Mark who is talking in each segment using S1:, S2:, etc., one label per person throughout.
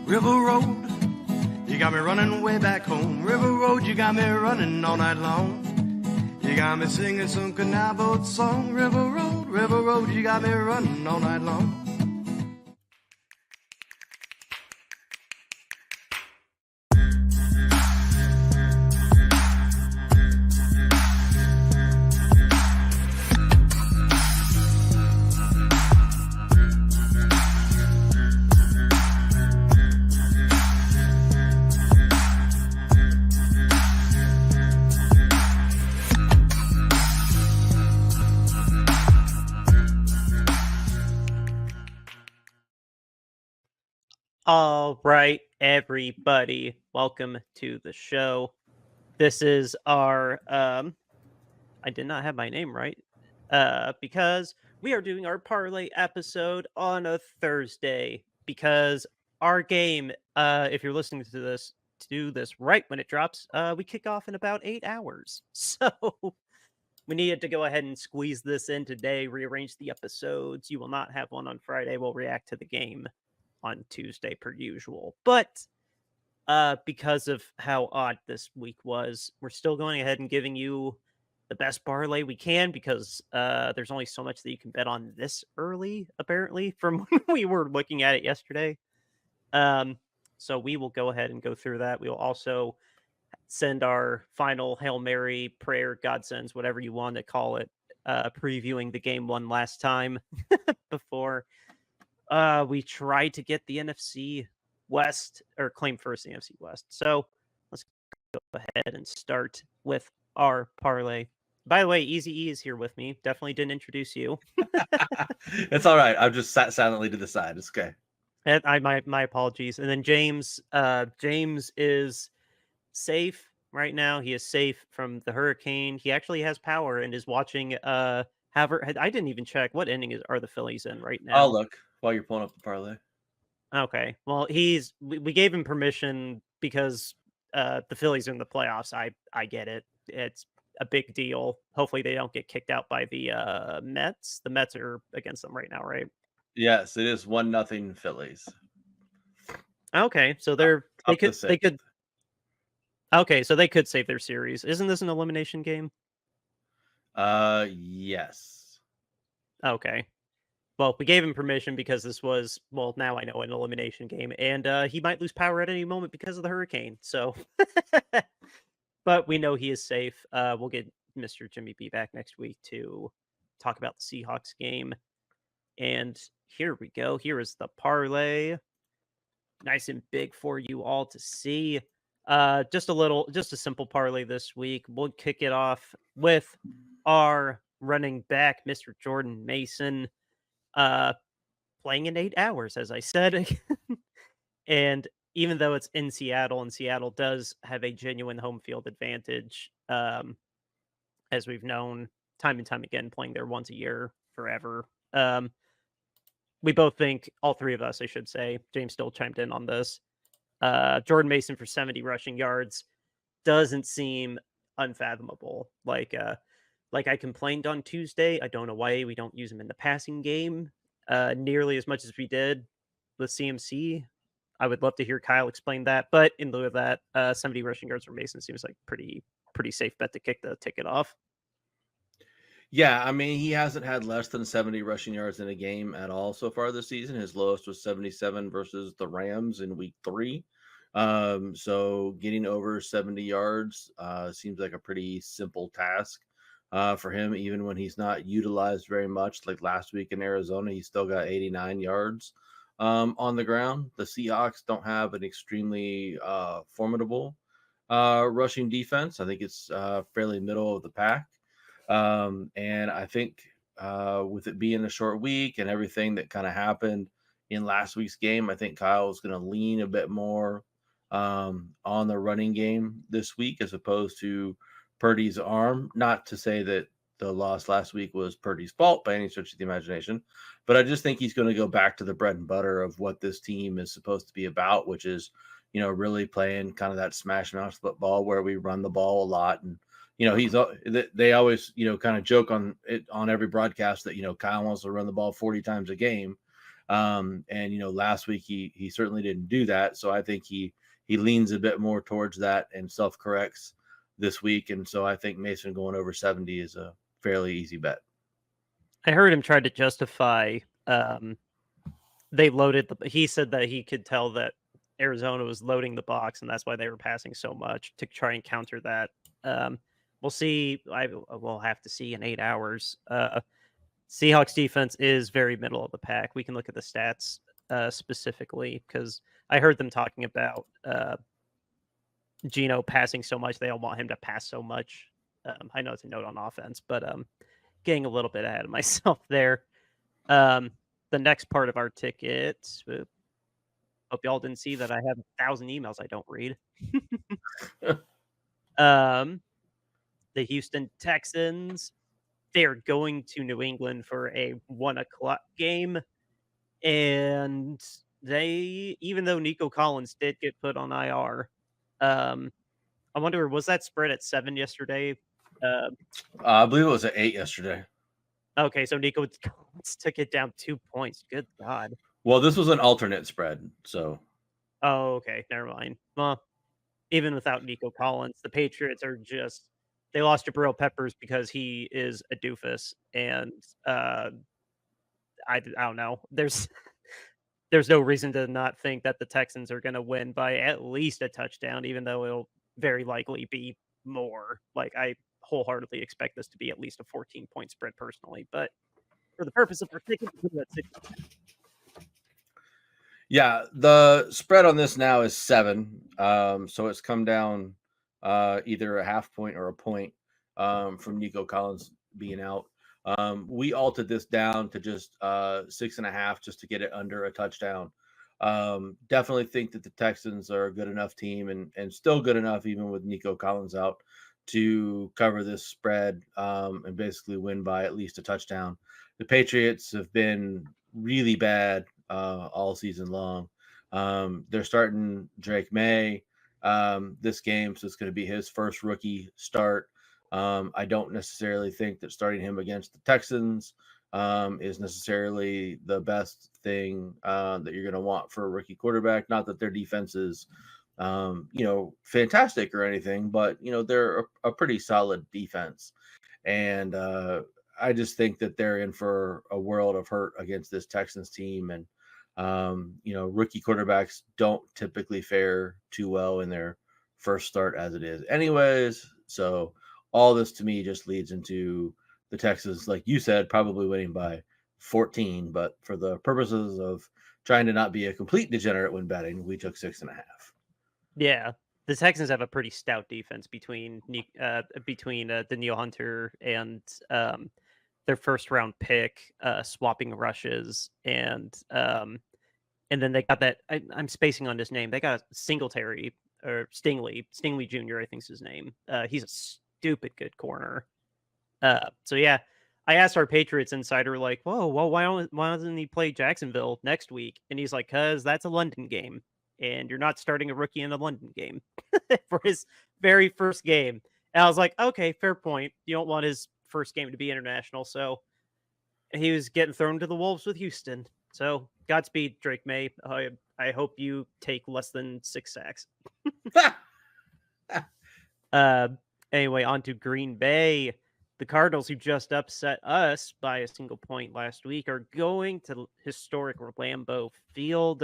S1: River Road, you got me running way back home. River Road, you got me running all night long. You got me singing some canal boat song. River Road, you got me running all night long.
S2: All right, everybody, welcome to the show. This is our I did not have my name right because we are doing our parlay episode on a Thursday because our game, if you're listening to this right when it drops, we kick off in about 8 hours. So we needed to go ahead and squeeze this in today, rearrange the episodes. You will not have one on Friday. We'll react to the game on Tuesday per usual. But because of how odd this week was, we're still going ahead and giving you the best parlay we can because there's only so much that you can bet on this early, apparently, from when we were looking at it yesterday. So we will go ahead and go through that. We will also send our final Hail Mary prayer, God sends, whatever you want to call it, previewing the game one last time before we tried to get the NFC West or claim first the NFC West. So let's go ahead and start with our parlay. By the way, Easy E is here with me. Definitely didn't introduce you.
S3: It's all right. I've just sat silently to the side. It's okay.
S2: And my apologies. And then James, James is safe right now. He is safe from the hurricane. He actually has power and is watching. I didn't even check what inning are the Phillies in right now.
S3: I'll look while you're pulling up the parlay.
S2: Okay. Well, we gave him permission because the Phillies are in the playoffs. I get it. It's a big deal. Hopefully they don't get kicked out by the Mets. The Mets are against them right now, right?
S3: Yes, it is 1-0 Phillies.
S2: Okay, so they could. Okay, so they could save their series. Isn't this an elimination game?
S3: Yes.
S2: Okay. Well, we gave him permission because this was, well, now I know, an elimination game, and he might lose power at any moment because of the hurricane. So, but we know he is safe. We'll get Mr. Jimmy B back next week to talk about the Seahawks game. And here we go. Here is the parlay. Nice and big for you all to see. Just a simple parlay this week. We'll kick it off with our running back, Mr. Jordan Mason. Playing in 8 hours, as I said. And even though it's in Seattle, and Seattle does have a genuine home field advantage, as we've known time and time again, playing there once a year forever. We both think, all three of us, I should say, James still chimed in on this. Jordan Mason for 70 rushing yards doesn't seem unfathomable. Like I complained on Tuesday, I don't know why we don't use him in the passing game nearly as much as we did with CMC. I would love to hear Kyle explain that, but in lieu of that, 70 rushing yards for Mason seems like pretty safe bet to kick the ticket off.
S3: Yeah, I mean, he hasn't had less than 70 rushing yards in a game at all so far this season. His lowest was 77 versus the Rams in week 3. So getting over 70 yards seems like a pretty simple task for him, even when he's not utilized very much. Like last week in Arizona, he still got 89 yards on the ground. The Seahawks don't have an extremely formidable rushing defense. I think it's fairly middle of the pack. And I think with it being a short week and everything that kind of happened in last week's game, I think Kyle is going to lean a bit more on the running game this week as opposed to Purdy's arm. Not to say that the loss last week was Purdy's fault by any stretch of the imagination, but I just think he's going to go back to the bread and butter of what this team is supposed to be about, which is, you know, really playing kind of that smash mouth football where we run the ball a lot. And you know, they always, you know, kind of joke on it on every broadcast that, you know, Kyle wants to run the ball 40 times a game. And last week he certainly didn't do that. So I think he leans a bit more towards that and self-corrects this week. And so I think Mason going over 70 is a fairly easy bet.
S2: I heard him try to justify they loaded he said that he could tell that Arizona was loading the box and that's why they were passing so much to try and counter that. We'll see. We'll have to see in 8 hours. Seahawks defense is very middle of the pack. We can look at the stats specifically because I heard them talking about Geno passing so much. They all want him to pass so much. I know it's a note on offense, but getting a little bit ahead of myself there. The next part of our ticket. Hope y'all didn't see that I have 1,000 emails I don't read. The Houston Texans, they're going to New England for a 1:00 game. And even though Nico Collins did get put on IR, I wonder, was that spread at 7 yesterday?
S3: I believe it was at 8 yesterday.
S2: Okay, so Nico Collins took it down 2 points. Good God.
S3: Well, this was an alternate spread, so.
S2: Oh, okay, never mind. Well, even without Nico Collins, the Patriots are they lost Jabril Peppers because he is a doofus, and I don't know. There's no reason to not think that the Texans are going to win by at least a touchdown, even though it'll very likely be more. Like, I wholeheartedly expect this to be at least a 14-point spread personally, but for the purpose of our ticket, that's it.
S3: Yeah, the spread on this now is 7. So it's come down either a half point or a point from Nico Collins being out. We altered this down to just 6.5 just to get it under a touchdown. Definitely think that the Texans are a good enough team and still good enough, even with Nico Collins out, to cover this spread and basically win by at least a touchdown. The Patriots have been really bad all season long. They're starting Drake May this game, so it's going to be his first rookie start. I don't necessarily think that starting him against the Texans is necessarily the best thing that you're going to want for a rookie quarterback. Not that their defense is, fantastic or anything, but, they're a pretty solid defense. And I just think that they're in for a world of hurt against this Texans team. And, rookie quarterbacks don't typically fare too well in their first start as it is anyways. So all this to me just leads into the Texans, like you said, probably winning by 14. But for the purposes of trying to not be a complete degenerate when betting, we took 6.5.
S2: Yeah, the Texans have a pretty stout defense between Danielle Hunter and their first round pick, swapping rushes, and then they got that. I'm spacing on his name. They got Singletary or Stingley Jr. I think is his name. He's a stupid good corner. So yeah, I asked our Patriots insider, like, whoa, well, why doesn't he play Jacksonville next week? And he's like, cause that's a London game, and you're not starting a rookie in a London game for his very first game. And I was like, okay, fair point. You don't want his first game to be international, so he was getting thrown to the wolves with Houston. So Godspeed, Drake May. I hope you take less than 6 sacks. Anyway, on to Green Bay. The Cardinals, who just upset us by a single point last week, are going to historic Lambeau Field.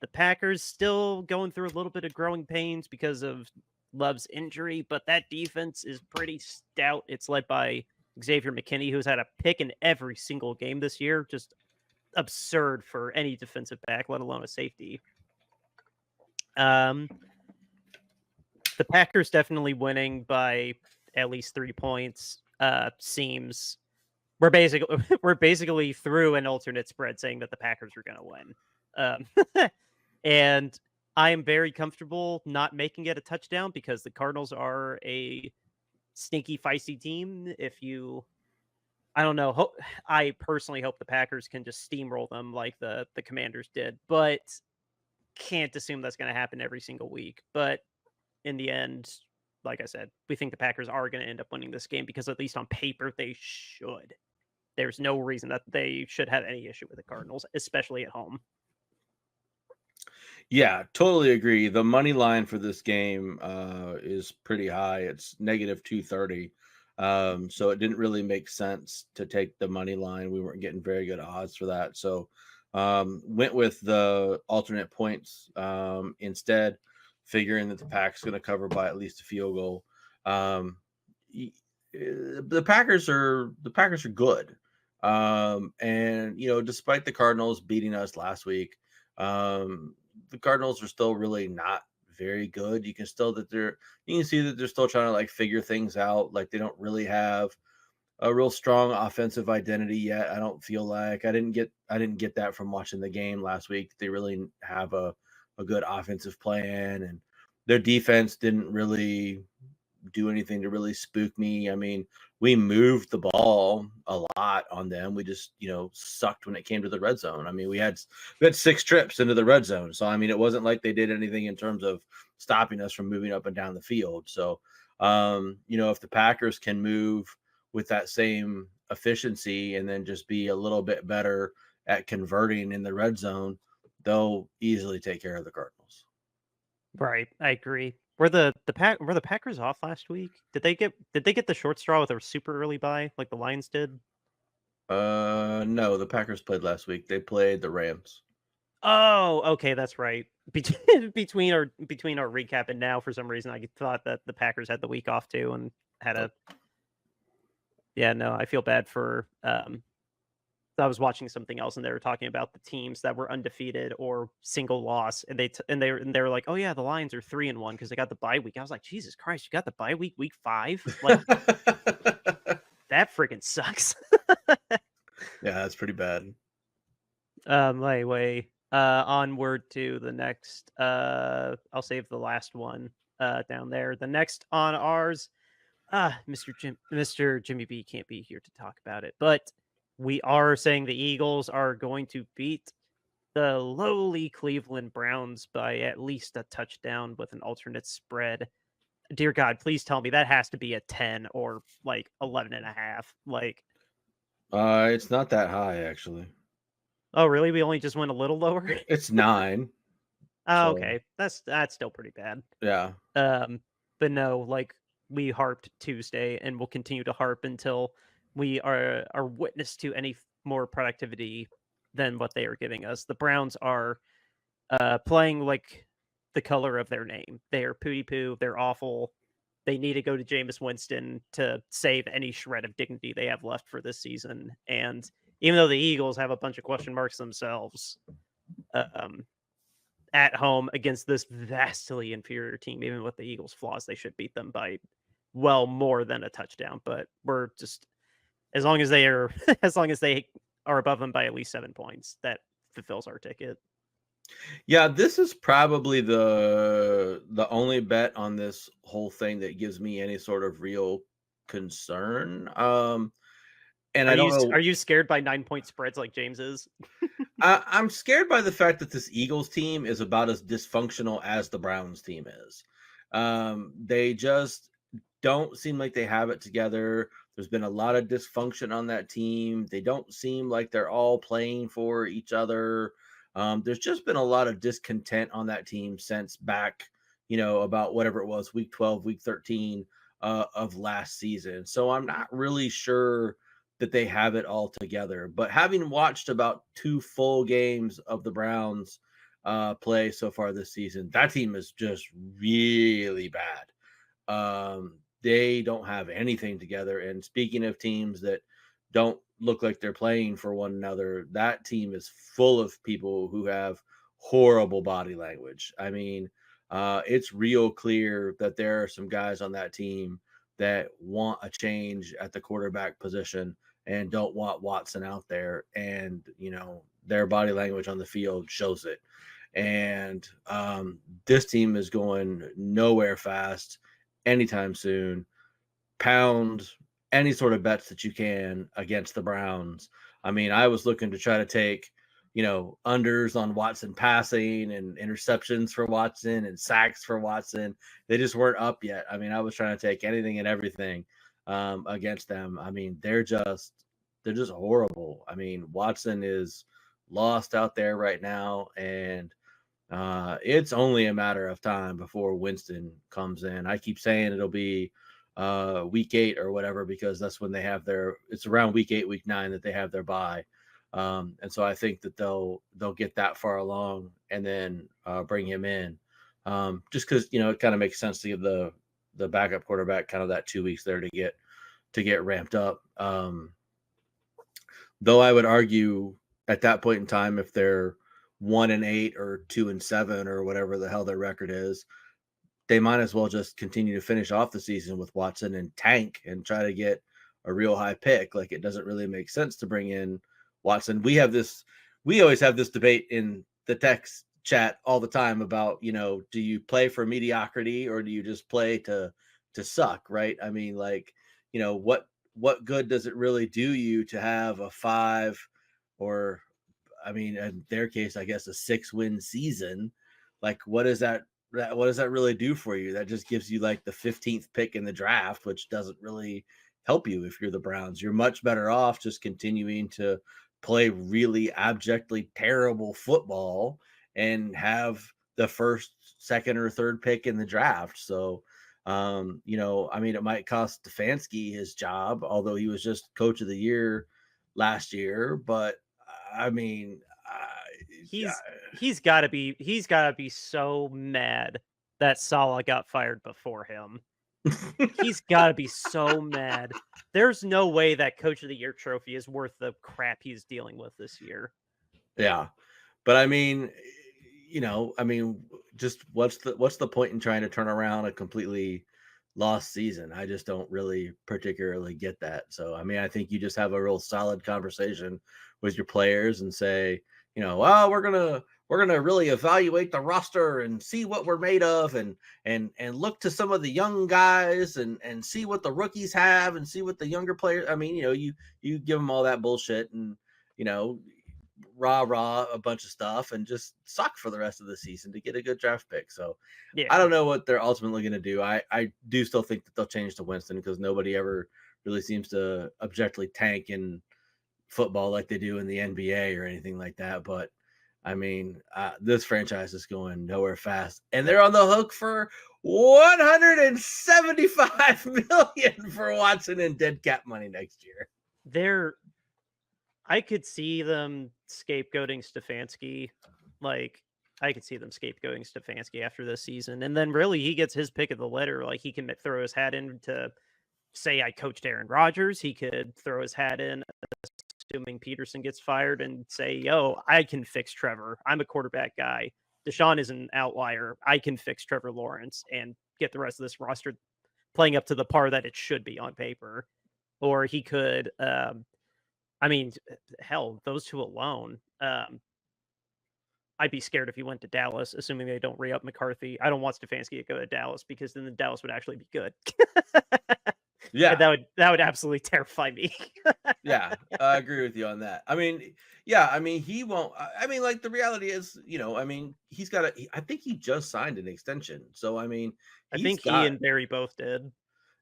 S2: The Packers still going through a little bit of growing pains because of Love's injury, but that defense is pretty stout. It's led by Xavier McKinney, who's had a pick in every single game this year. Just absurd for any defensive back, let alone a safety. The Packers definitely winning by at least 3 points. Seems we're basically through an alternate spread saying that the Packers are going to win. And I am very comfortable not making it a touchdown because the Cardinals are a sneaky, feisty team. I don't know. I personally hope the Packers can just steamroll them like the Commanders did, but can't assume that's going to happen every single week. But in the end, like I said, we think the Packers are going to end up winning this game because at least on paper they should. there's no reason that they should have any issue with the Cardinals, especially at home.
S3: Yeah, totally agree. The money line for this game is pretty high. It's negative 230. So it didn't really make sense to take the money line. We weren't getting very good odds for that. So went with the alternate points instead, figuring that the Pack's going to cover by at least a field goal. The Packers are good. And despite the Cardinals beating us last week, the Cardinals are still really not very good. You can see that they're still trying to like figure things out. Like they don't really have a real strong offensive identity yet. I don't feel like I didn't get that from watching the game last week. They really have a good offensive plan, and their defense didn't really do anything to really spook me. I mean, we moved the ball a lot on them. We just, sucked when it came to the red zone. I mean, we had 6 trips into the red zone. So, I mean, it wasn't like they did anything in terms of stopping us from moving up and down the field. So, if the Packers can move with that same efficiency and then just be a little bit better at converting in the red zone, they'll easily take care of the Cardinals.
S2: Right, I agree. Were the Packers off last week? Did they get the short straw with a super early bye like the Lions did?
S3: No, the Packers played last week. They played the Rams.
S2: Oh, okay, that's right. Between our recap and now, for some reason, I thought that the Packers had the week off too and had a. Yeah, no, I feel bad for. I was watching something else and they were talking about the teams that were undefeated or single loss, and they were like, oh yeah, the Lions are 3-1 because they got the bye week. I was like, Jesus Christ, you got the bye week 5? Like that freaking sucks.
S3: Yeah, that's pretty bad.
S2: Anyway, onward to the next. I'll save the last one down there. The next on ours, Mr. Jimmy B can't be here to talk about it, but we are saying the Eagles are going to beat the lowly Cleveland Browns by at least a touchdown with an alternate spread. Dear God, please tell me that has to be a 10 or like 11.5. Like,
S3: it's not that high actually.
S2: oh really? We only just went a little lower.
S3: It's 9.
S2: Oh, okay, that's still pretty bad.
S3: Yeah.
S2: But no, like we harped Tuesday, and we'll continue to harp until we are witness to any more productivity than what they are giving us. The Browns are playing like the color of their name. They are pooty poo. They're awful. They need to go to Jameis Winston to save any shred of dignity they have left for this season. And even though the Eagles have a bunch of question marks themselves, at home against this vastly inferior team, even with the Eagles' flaws, they should beat them by well more than a touchdown. But we're just as long as they are above them by at least 7 points, that fulfills our ticket.
S3: Yeah, this is probably the only bet on this whole thing that gives me any sort of real concern. And
S2: are you scared by 9-point spreads like James is?
S3: I'm scared by the fact that this Eagles team is about as dysfunctional as the Browns team is. They just don't seem like they have it together. There's been a lot of dysfunction on that team. They don't seem like they're all playing for each other. There's just been a lot of discontent on that team since back, about whatever it was, week 12, week 13 of last season. So I'm not really sure that they have it all together. But having watched about 2 full games of the Browns play so far this season, that team is just really bad. They don't have anything together. And speaking of teams that don't look like they're playing for one another, that team is full of people who have horrible body language. I mean, it's real clear that there are some guys on that team that want a change at the quarterback position and don't want Watson out there. And, their body language on the field shows it. And this team is going nowhere fast anytime soon. Pound any sort of bets that you can against the Browns. I mean, I was looking to try to take, unders on Watson passing and interceptions for Watson and sacks for Watson. They just weren't up yet. I mean, I was trying to take anything and everything against them. I mean, they're horrible. I mean, Watson is lost out there right now, and it's only a matter of time before Winston comes in. I keep saying it'll be week 8 or whatever, because that's when they have it's around week 8, week 9 that they have their bye. And so I think that they'll get that far along and then bring him in. Just because, it kind of makes sense to give the backup quarterback kind of that 2 weeks there to get ramped up. Though I would argue at that point in time, if they're 1-8 or 2-7 or whatever the hell their record is, they might as well just continue to finish off the season with Watson and tank and try to get a real high pick. Like, it doesn't really make sense to bring in Watson. We always have this debate in the text chat all the time about, do you play for mediocrity or do you just play to suck? Right. I mean, like, what good does it really do you to have a 5 or, I mean, in their case, I guess a 6-win season? Like, what does that really do for you? That just gives you like the 15th pick in the draft, which doesn't really help you if you're the Browns. You're much better off just continuing to play really abjectly terrible football and have the first, second, or third pick in the draft. So, I mean, it might cost Stefanski his job, although he was just coach of the year last year. But I mean,
S2: he's got to be so mad that Saleh got fired before him. He's got to be so mad. There's no way that coach of the year trophy is worth the crap he's dealing with this year.
S3: Yeah. But I mean, just what's the point in trying to turn around a completely lost season? I just don't really particularly get that. So, I mean, I think you just have a real solid conversation with your players and say, well, we're going to really evaluate the roster and see what we're made of and look to some of the young guys and see what the rookies have and see what the younger players. I mean, you give them all that bullshit and, rah a bunch of stuff and just suck for the rest of the season to get a good draft pick. So
S2: yeah.
S3: I don't know what they're ultimately going to do. I do still think that they'll change to Winston because nobody ever really seems to objectively tank in football like they do in the NBA or anything like that. But I mean, this franchise is going nowhere fast, and they're on the hook for $175 million for Watson and dead cap money next year.
S2: I could see them scapegoating Stefanski. Like, I could see them scapegoating Stefanski after this season. And then really he gets his pick of the litter. Like, he can throw his hat in to say, I coached Aaron Rodgers. He could throw his hat in, assuming Peterson gets fired, and say, yo, I can fix Trevor. I'm a quarterback guy. Deshaun is an outlier. I can fix Trevor Lawrence and get the rest of this roster playing up to the par that it should be on paper. Or he could, I mean, hell, those two alone. I'd be scared if he went to Dallas, assuming they don't re-up McCarthy. I don't want Stefanski to go to Dallas because then the Dallas would actually be good.
S3: Yeah,
S2: and that would absolutely terrify me.
S3: Yeah, I agree with you on that. I mean, yeah, I mean, he won't. I mean, like, the reality is, I mean, he's got I think he just signed an extension. So, I mean,
S2: I think he and Barry both did.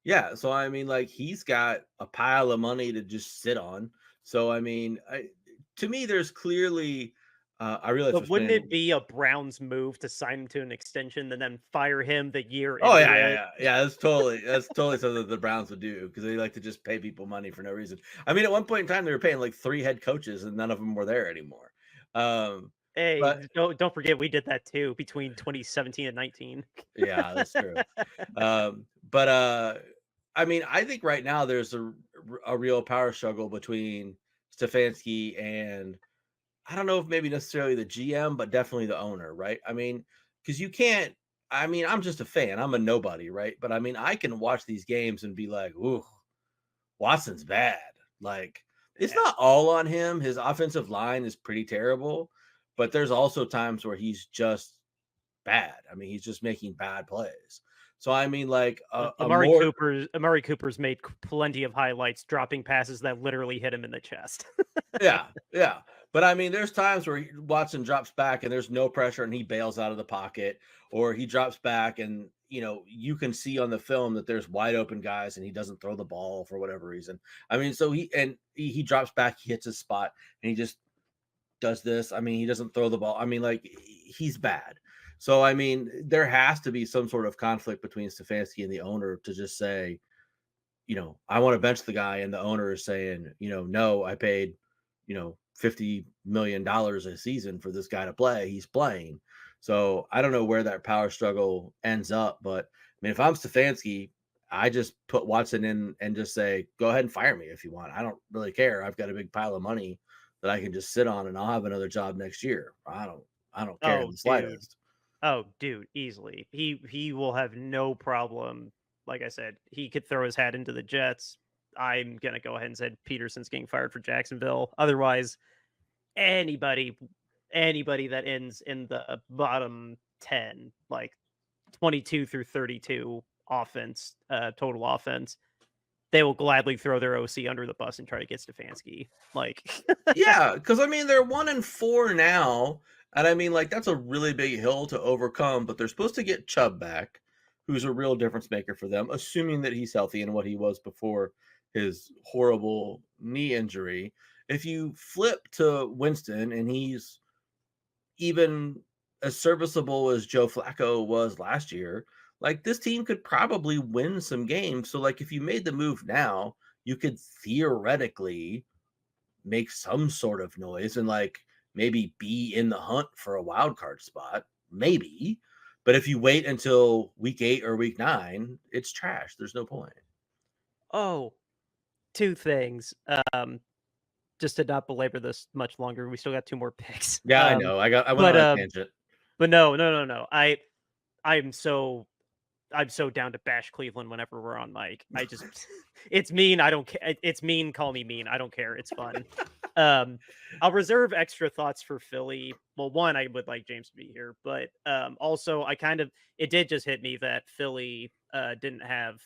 S3: Yeah. So, I mean, like, he's got a pile of money to just sit on. So, I mean, to me, there's clearly, I realize.
S2: But wouldn't it be a Browns move to sign him to an extension and then fire him the year?
S3: Oh yeah. That's totally something that the Browns would do because they like to just pay people money for no reason. I mean, at one point in time, they were paying like 3 head coaches and none of them were there anymore.
S2: Hey, don't forget we did that too between 2017 and 19.
S3: Yeah, that's true. But I mean, I think right now there's a real power struggle between Stefanski and, I don't know if maybe necessarily the GM, but definitely the owner, right? I mean, because you can't. I mean, I'm just a fan. I'm a nobody, right? But I mean, I can watch these games and be like, "Ooh, Watson's bad." Like, it's not all on him. His offensive line is pretty terrible, but there's also times where he's just bad. I mean, he's just making bad plays. So I mean, like,
S2: Amari Cooper's made plenty of highlights, dropping passes that literally hit him in the chest.
S3: Yeah. But I mean, there's times where Watson drops back and there's no pressure and he bails out of the pocket, or he drops back and you can see on the film that there's wide open guys and he doesn't throw the ball for whatever reason. I mean, so he drops back, he hits his spot, and he just does this. I mean, he doesn't throw the ball. I mean, like, he's bad. So, I mean, there has to be some sort of conflict between Stefanski and the owner to just say, I want to bench the guy, and the owner is saying, no, I paid, $50 million a season for this guy to play. He's playing. So I don't know where that power struggle ends up, but I mean, if I'm Stefanski, I just put Watson in and just say, go ahead and fire me if you want. I don't really care. I've got a big pile of money that I can just sit on, and I'll have another job next year. I don't care in the slightest.
S2: Oh, dude, easily. He will have no problem. Like I said, he could throw his hat into the Jets. I'm gonna go ahead and say Peterson's getting fired for Jacksonville. Otherwise, anybody that ends in the bottom 10, like 22 through 32 offense, total offense, they will gladly throw their OC under the bus and try to get Stefanski. Like,
S3: yeah, because I mean, they're 1-4 now, and I mean, like, that's a really big hill to overcome. But they're supposed to get Chubb back, who's a real difference maker for them, assuming that he's healthy and what he was before his horrible knee injury. If you flip to Winston and he's even as serviceable as Joe Flacco was last year, like, this team could probably win some games. So, like, if you made the move now, you could theoretically make some sort of noise and, like, maybe be in the hunt for a wild card spot, maybe. But if you wait until week 8 or week 9, it's trash. There's no point.
S2: oh, two things. Just to not belabor this much longer, we still got 2 more picks.
S3: Yeah, I know. I went on a tangent.
S2: But no. I'm so down to bash Cleveland whenever we're on mic. I just it's mean. I don't care. It's mean. Call me mean. I don't care. It's fun. I'll reserve extra thoughts for Philly. Well, one, I would like James to be here, but also it did just hit me that Philly didn't have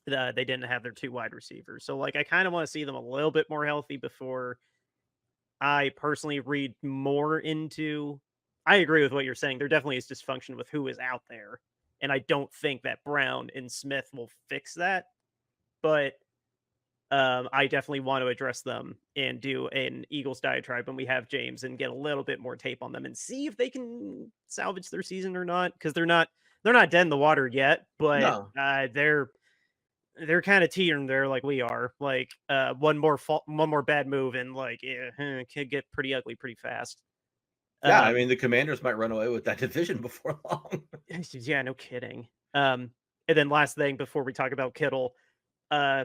S2: they didn't have their 2 wide receivers. So like I kind of want to see them a little bit more healthy before I personally read more into. I agree with what you're saying. There definitely is dysfunction with who is out there. And I don't think that Brown and Smith will fix that. But I definitely want to address them and do an Eagles diatribe when we have James and get a little bit more tape on them and see if they can salvage their season or not. Because they're not dead in the water yet, but
S3: No.
S2: they're kind of teetering there like we are. Like one more bad move and like it could get pretty ugly pretty fast.
S3: Yeah, I mean, the Commanders might run away with that division before long.
S2: Yeah, no kidding. And then last thing before we talk about Kittle,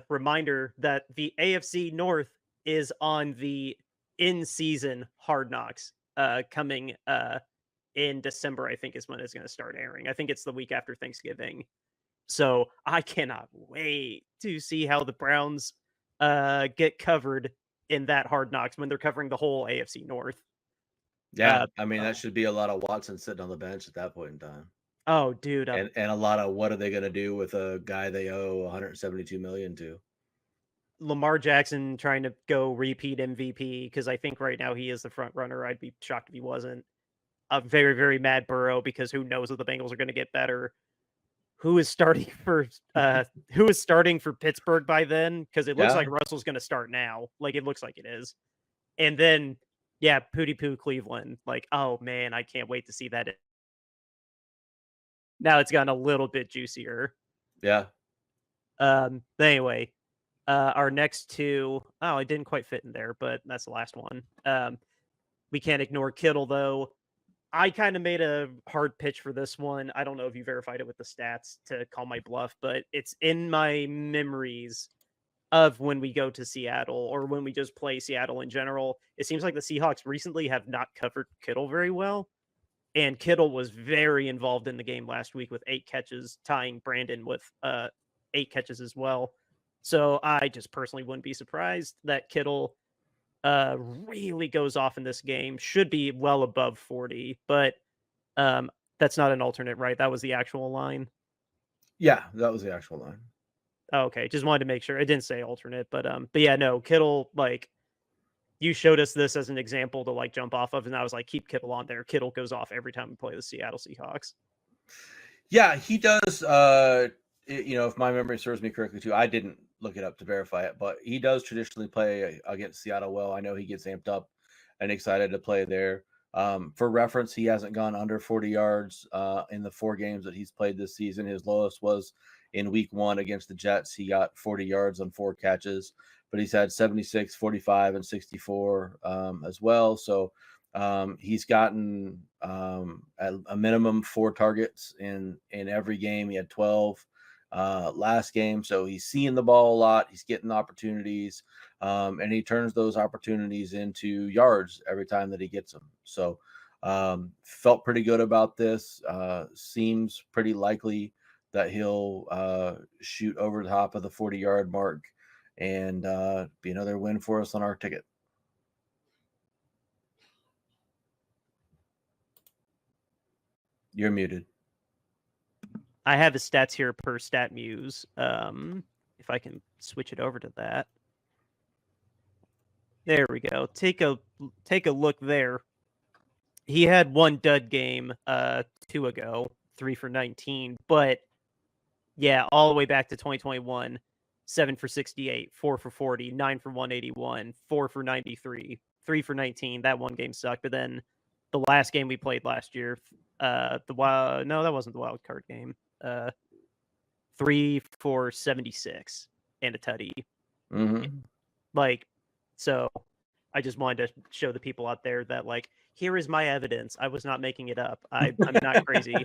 S2: reminder that the AFC North is on the in-season Hard Knocks coming in December, I think is when it's going to start airing. I think it's the week after Thanksgiving. So I cannot wait to see how the Browns get covered in that Hard Knocks when they're covering the whole AFC North.
S3: Yeah, I mean, that should be a lot of Watson sitting on the bench at that point in time.
S2: Oh, dude.
S3: And a lot of what are they going to do with a guy they owe $172 million to?
S2: Lamar Jackson trying to go repeat MVP because I think right now he is the front runner. I'd be shocked if he wasn't. A very, very mad Burrow because who knows if the Bengals are going to get better. Who is starting for Pittsburgh by then? Because it looks like Russell's going to start now. Like it looks like it is. And then Pooty Poo Cleveland. Like, oh man, I can't wait to see that. Now it's gotten a little bit juicier.
S3: Yeah.
S2: Anyway, our next 2. Oh, I didn't quite fit in there, but that's the last one. We can't ignore Kittle though. I kind of made a hard pitch for this one. I don't know if you verified it with the stats to call my bluff, but it's in my memories of when we go to Seattle or when we just play Seattle in general. It seems like the Seahawks recently have not covered Kittle very well. And Kittle was very involved in the game last week with 8 catches, tying Brandon with 8 catches as well. So I just personally wouldn't be surprised that Kittle really goes off in this game. Should be well above 40, but that's not an alternate, right? That was the actual line.
S3: Yeah, that was the actual line.
S2: Oh, okay, just wanted to make sure. It didn't say alternate, but yeah, no, Kittle, like you showed us this as an example to like jump off of, and I was like, keep Kittle on there. Kittle goes off every time we play the Seattle Seahawks.
S3: Yeah, he does. If my memory serves me correctly too, I didn't look it up to verify it, but he does traditionally play against Seattle well. I know he gets amped up and excited to play there. For reference, he hasn't gone under 40 yards in the 4 games that he's played this season. His lowest was in week 1 against the Jets. He got 40 yards on 4 catches, but he's had 76, 45, and 64 as well. So he's gotten a minimum 4 targets in every game. He had 12 last game, so he's seeing the ball a lot. He's getting opportunities, and he turns those opportunities into yards every time that he gets them. So felt pretty good about this. Seems pretty likely that he'll shoot over the top of the 40-yard mark and be another win for us on our ticket. You're muted.
S2: I have his stats here per StatMuse. If I can switch it over to that. There we go. Take a look there. He had 1 dud game 2 ago, 3 for 19, but yeah, all the way back to 2021, 7 for 68, 4 for 40, 9 for 181, 4 for 93, 3 for 19. That one game sucked, but then the last game we played last year, that wasn't the wild card game. 3 for 76 and a tutty.
S3: Mm-hmm.
S2: So I just wanted to show the people out there that, here is my evidence. I was not making it up. I'm not crazy.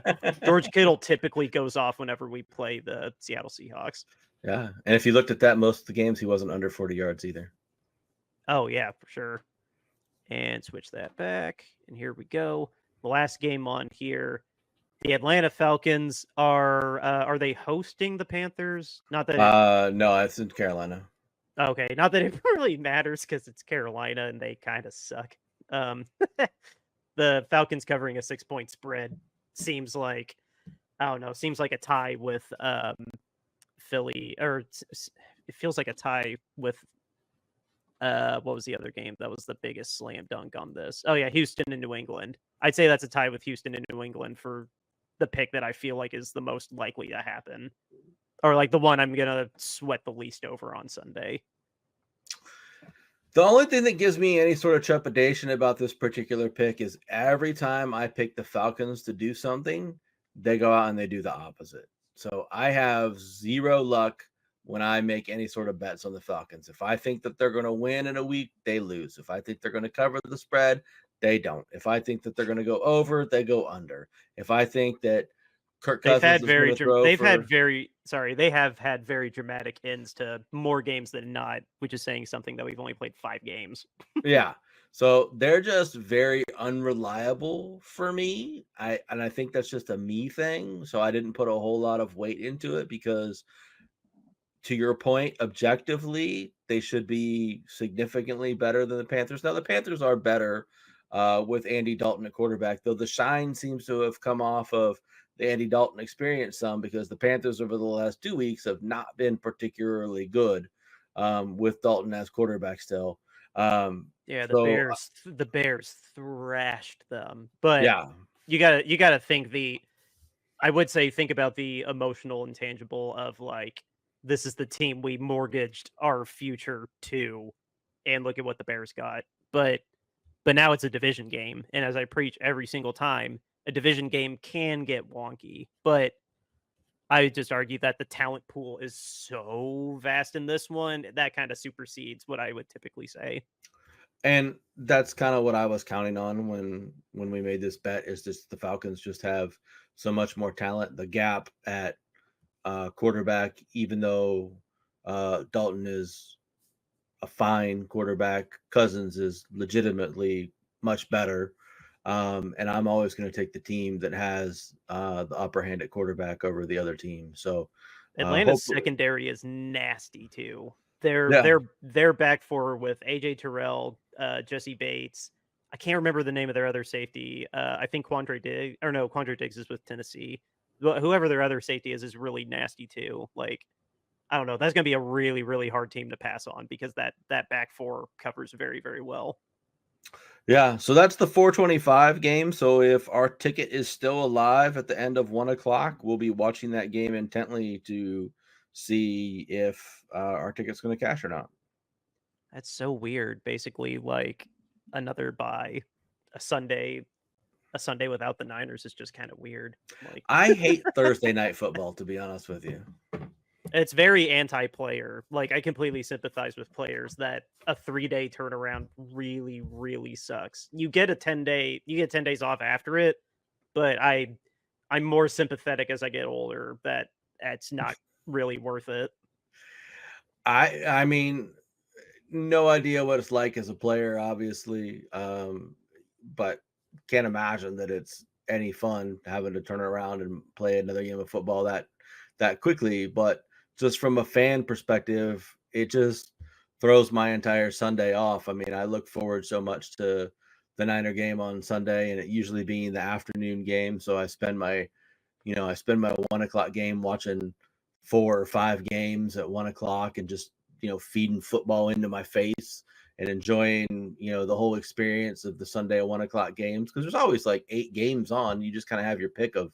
S2: George Kittle typically goes off whenever we play the Seattle Seahawks.
S3: Yeah, and if you looked at that, most of the games he wasn't under 40 yards either.
S2: Oh, yeah, for sure. And switch that back. And here we go. The last game on here. The Atlanta Falcons are they hosting the Panthers? Not that
S3: no, it's in Carolina.
S2: Okay, not that it really matters because it's Carolina and they kind of suck. The Falcons covering a 6-point spread seems like, I don't know, seems like a tie with Philly, or it feels like a tie with what was the other game that was the biggest slam dunk on this? Oh yeah, Houston and New England. I'd say that's a tie with Houston and New England for the pick that I feel like is the most likely to happen, or like the one I'm gonna sweat the least over on Sunday.
S3: The only thing that gives me any sort of trepidation about this particular pick is every time I pick the Falcons to do something, they go out and they do the opposite. So I have zero luck when I make any sort of bets on the Falcons. If I think that they're going to win in a week, they lose. If I think they're going to cover the spread, they don't. If I think that they're going to go over, they go under. If I think that Kirk Cousins they
S2: have had very dramatic ends to more games than not, which is saying something that we've only played 5 games.
S3: Yeah. So they're just very unreliable for me. I think that's just a me thing. So I didn't put a whole lot of weight into it because, to your point, objectively, they should be significantly better than the Panthers. Now, the Panthers are better with Andy Dalton at quarterback, though the shine seems to have come off of the Andy Dalton experience some because the Panthers over the last 2 weeks have not been particularly good with Dalton as quarterback still.
S2: The Bears thrashed them, but
S3: yeah,
S2: you gotta think think about the emotional intangible of this is the team we mortgaged our future to, and look at what the Bears got. But now it's a division game, and as I preach every single time, a division game can get wonky, but I just argue that the talent pool is so vast in this one that kind of supersedes what I would typically say.
S3: And that's kind of what I was counting on when we made this bet, is just the Falcons just have so much more talent. The gap at quarterback, even though Dalton is a fine quarterback, Cousins is legitimately much better. And I'm always going to take the team that has the upper hand at quarterback over the other team. So
S2: Atlanta's secondary is nasty too. They're back four with AJ Terrell, Jesse Bates. I can't remember the name of their other safety. I think Quandre Diggs is with Tennessee. Whoever their other safety is really nasty too. I don't know. That's going to be a really, really hard team to pass on because that back four covers very, very well.
S3: Yeah, so that's the 425 game. So if our ticket is still alive at the end of 1 o'clock, we'll be watching that game intently to see if our ticket's going to cash or not.
S2: That's so weird. Basically, like another bye, a Sunday, a Sunday without the Niners is just kind of weird. Like
S3: I hate Thursday night football, to be honest with you.
S2: it's very anti-player. Like I completely sympathize with players that a 3-day turnaround really, really sucks. You get 10 days off after it, but I'm more sympathetic as I get older that that's not really worth it.
S3: I mean, no idea what it's like as a player, obviously, but can't imagine that it's any fun having to turn around and play another game of football that quickly. But just from a fan perspective, it just throws my entire Sunday off. I mean, I look forward so much to the Niner game on Sunday, and it usually being the afternoon game. So I spend my 1 o'clock game watching 4 or 5 games at 1 o'clock and just feeding football into my face and enjoying the whole experience of the Sunday at 1 o'clock games, because there's always like 8 games on. You just kind of have your pick of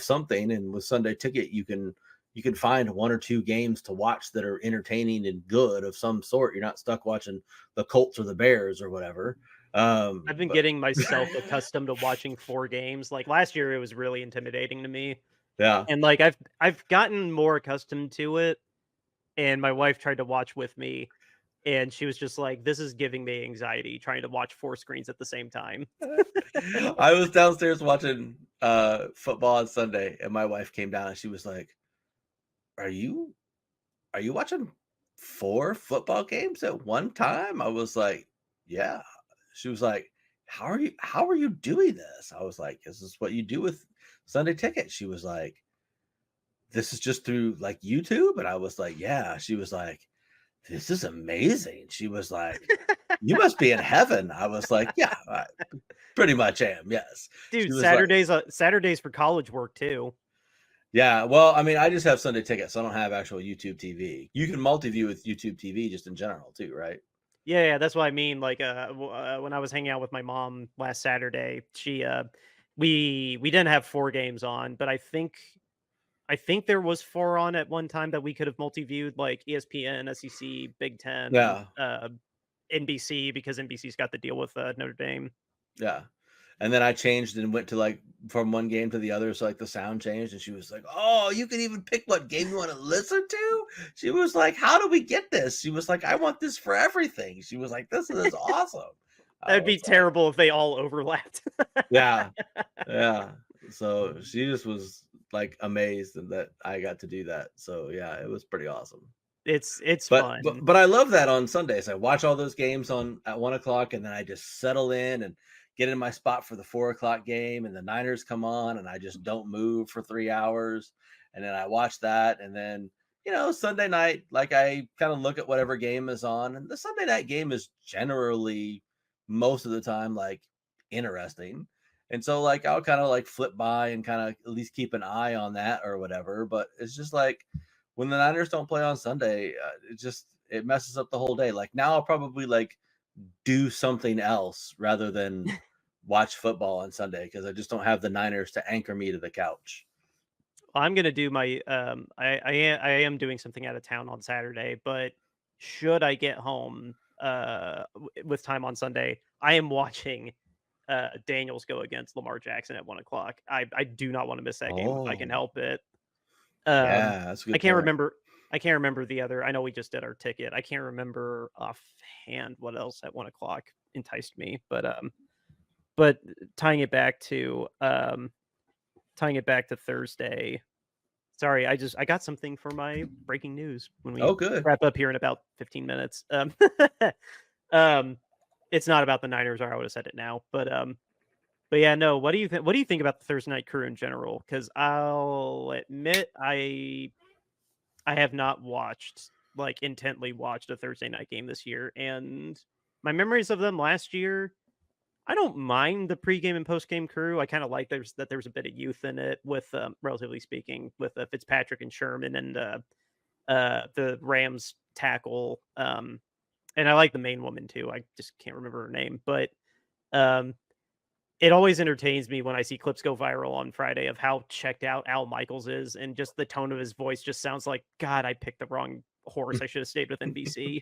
S3: something, and with Sunday Ticket you can find 1 or 2 games to watch that are entertaining and good of some sort. You're not stuck watching the Colts or the Bears or whatever.
S2: I've been
S3: But
S2: getting myself accustomed to watching 4 games. Like last year it was really intimidating to me.
S3: yeah.
S2: And like I've gotten more accustomed to it, and my wife tried to watch with me, and she was just like, "This is giving me anxiety trying to watch 4 screens at the same time."
S3: I was downstairs watching football on Sunday, and my wife came down and she was like, Are you watching 4 football games at one time? I was like, Yeah. She was like, How are you doing this? I was like, This is what you do with Sunday Ticket. She was like, This is just through like YouTube? And I was like, Yeah. She was like, This is amazing. She was like, You must be in heaven. I was like, Yeah, I pretty much am. Yes. She
S2: Dude,
S3: was like,
S2: Saturdays for college work too.
S3: Yeah, well, I mean, I just have Sunday Ticket, so I don't have actual YouTube TV. You can multi-view with YouTube TV just in general too, right?
S2: Yeah, that's what I mean. Like, when I was hanging out with my mom last Saturday, we didn't have 4 games on, but I think there was 4 on at one time that we could have multi-viewed, like ESPN, SEC, Big Ten,
S3: Yeah,
S2: NBC, because NBC's got the deal with Notre Dame.
S3: yeah. And then I changed and went to like from one game to the other, so like the sound changed, and she was like, "Oh, you can even pick what game you want to listen to." She was like, "How do we get this?" She was like, "I want this for everything." She was like, "This is awesome." I
S2: That'd be
S3: was like,
S2: terrible if they all overlapped.
S3: "Yeah, yeah." So she just was like amazed that I got to do that. So yeah, it was pretty awesome.
S2: It's
S3: But
S2: fun.
S3: but but I love that on Sundays. I watch all those games on at 1 o'clock, and then I just settle in and get in my spot for the 4 o'clock game, and the Niners come on, and I just don't move for 3 hours, and then I watch that, and then Sunday night, like I kind of look at whatever game is on, and the Sunday night game is generally most of the time like interesting, and so like I'll kind of like flip by and kind of at least keep an eye on that or whatever. But it's just like when the Niners don't play on Sunday, it messes up the whole day. Like now, I'll probably like do something else rather than watch football on Sunday because I just don't have the Niners to anchor me to the couch.
S2: I'm gonna do my I am doing something out of town on Saturday, but should I get home with time on Sunday, I am watching Daniels go against Lamar Jackson at 1 o'clock. I do not want to miss that game if I can
S3: Oh,
S2: help it. Um,
S3: yeah, that's a
S2: I
S3: good
S2: can't
S3: point.
S2: remember. I can't remember the other. I know we just did our ticket. I can't remember offhand what else at 1 o'clock enticed me, but tying it back to Thursday. Sorry, I got something for my breaking news when we
S3: Oh, good.
S2: wrap up here in about 15 minutes. Um, it's not about the Niners, or I would have said it now. But yeah, no. What do you think? What do you think about the Thursday night crew in general? Because I'll admit, I have not intently watched a Thursday night game this year, and my memories of them last year, I don't mind the pregame and postgame crew. I kind of like there's a bit of youth in it with, relatively speaking, with Fitzpatrick and Sherman and the Rams tackle. And I like the main woman too. I just can't remember her name, but Um, it always entertains me when I see clips go viral on Friday of how checked out Al Michaels is, and just the tone of his voice just sounds like, God, I picked the wrong horse. I should have stayed with NBC.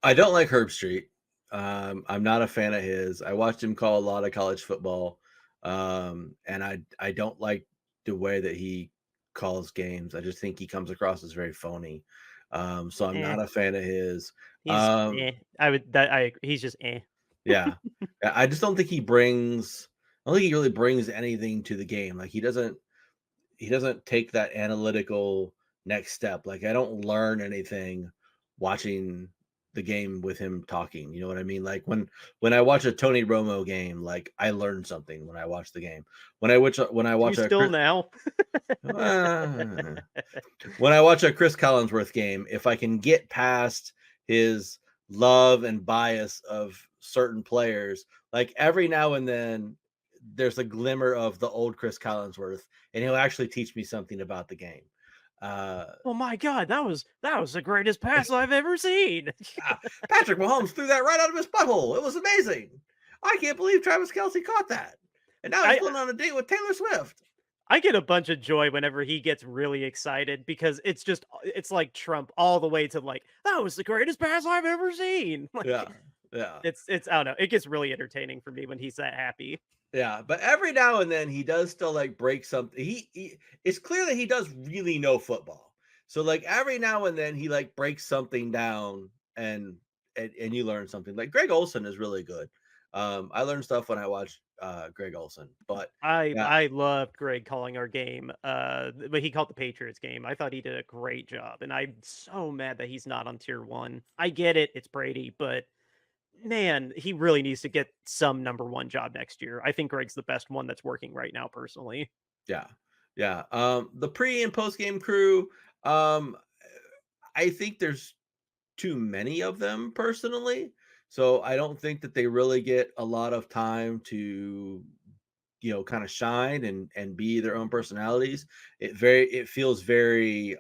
S3: I don't like Herb Street. I'm not a fan of his. I watched him call a lot of college football, and I don't like the way that he calls games. I just think he comes across as very phony. So I'm
S2: Eh,
S3: not a fan of his.
S2: he's eh. He's just eh.
S3: Yeah. I just don't think he brings. I don't think he really brings anything to the game. Like he doesn't take that analytical next step. Like I don't learn anything watching the game with him talking. You know what I mean? Like when I watch a Tony Romo game, like I learn something when I watch the game. When I
S2: You
S3: watch a
S2: still now?
S3: uh, when I watch a Chris Collinsworth game, if I can get past his love and bias of certain players, like every now and then there's a glimmer of the old Chris Collinsworth, and he'll actually teach me something about the game.
S2: Oh my God, that was the greatest pass I've ever seen.
S3: Patrick Mahomes threw that right out of his butthole. It was amazing. I can't believe Travis Kelce caught that. And now he's going on a date with Taylor Swift.
S2: I get a bunch of joy whenever he gets really excited because it's like Trump all the way to like, that was the greatest pass I've ever seen. Like,
S3: Yeah.
S2: It's I don't know. It gets really entertaining for me when he's that happy.
S3: Yeah, but every now and then he does still like break something. It's clear that he does really know football. So like every now and then he like breaks something down and you learn something. Like Greg Olson is really good. I learned stuff when I watched Greg Olson. But yeah,
S2: I loved Greg calling our game. But he called the Patriots game. I thought he did a great job, and I'm so mad that he's not on tier 1. I get it, it's Brady, but man, he really needs to get some number 1 job next year. I think Greg's the best one that's working right now, personally.
S3: yeah, yeah. The pre and post game crew. Um, I think there's too many of them personally. So I don't think that they really get a lot of time to kind of shine and be their own personalities. It feels very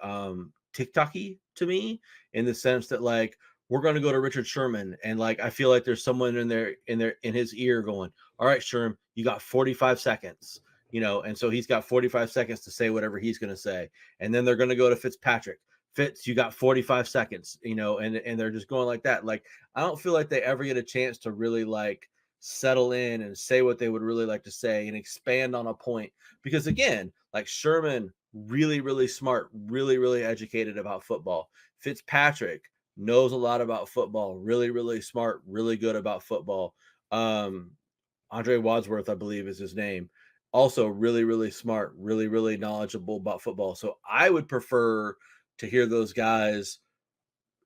S3: TikToky to me in the sense that like we're going to go to Richard Sherman and like I feel like there's someone in his ear going, all right, Sherm, you got 45 seconds, and so he's got 45 seconds to say whatever he's going to say, and then they're going to go to Fitzpatrick. Fitz, you got 45 seconds, and they're just going like that. Like I don't feel like they ever get a chance to really like settle in and say what they would really like to say and expand on a point. Because again, like Sherman, really, really smart, really, really educated about football. Fitzpatrick knows a lot about football, really, really smart, really good about football. Andre Wadsworth, I believe is his name. Also really, really smart, really, really knowledgeable about football. So I would prefer to hear those guys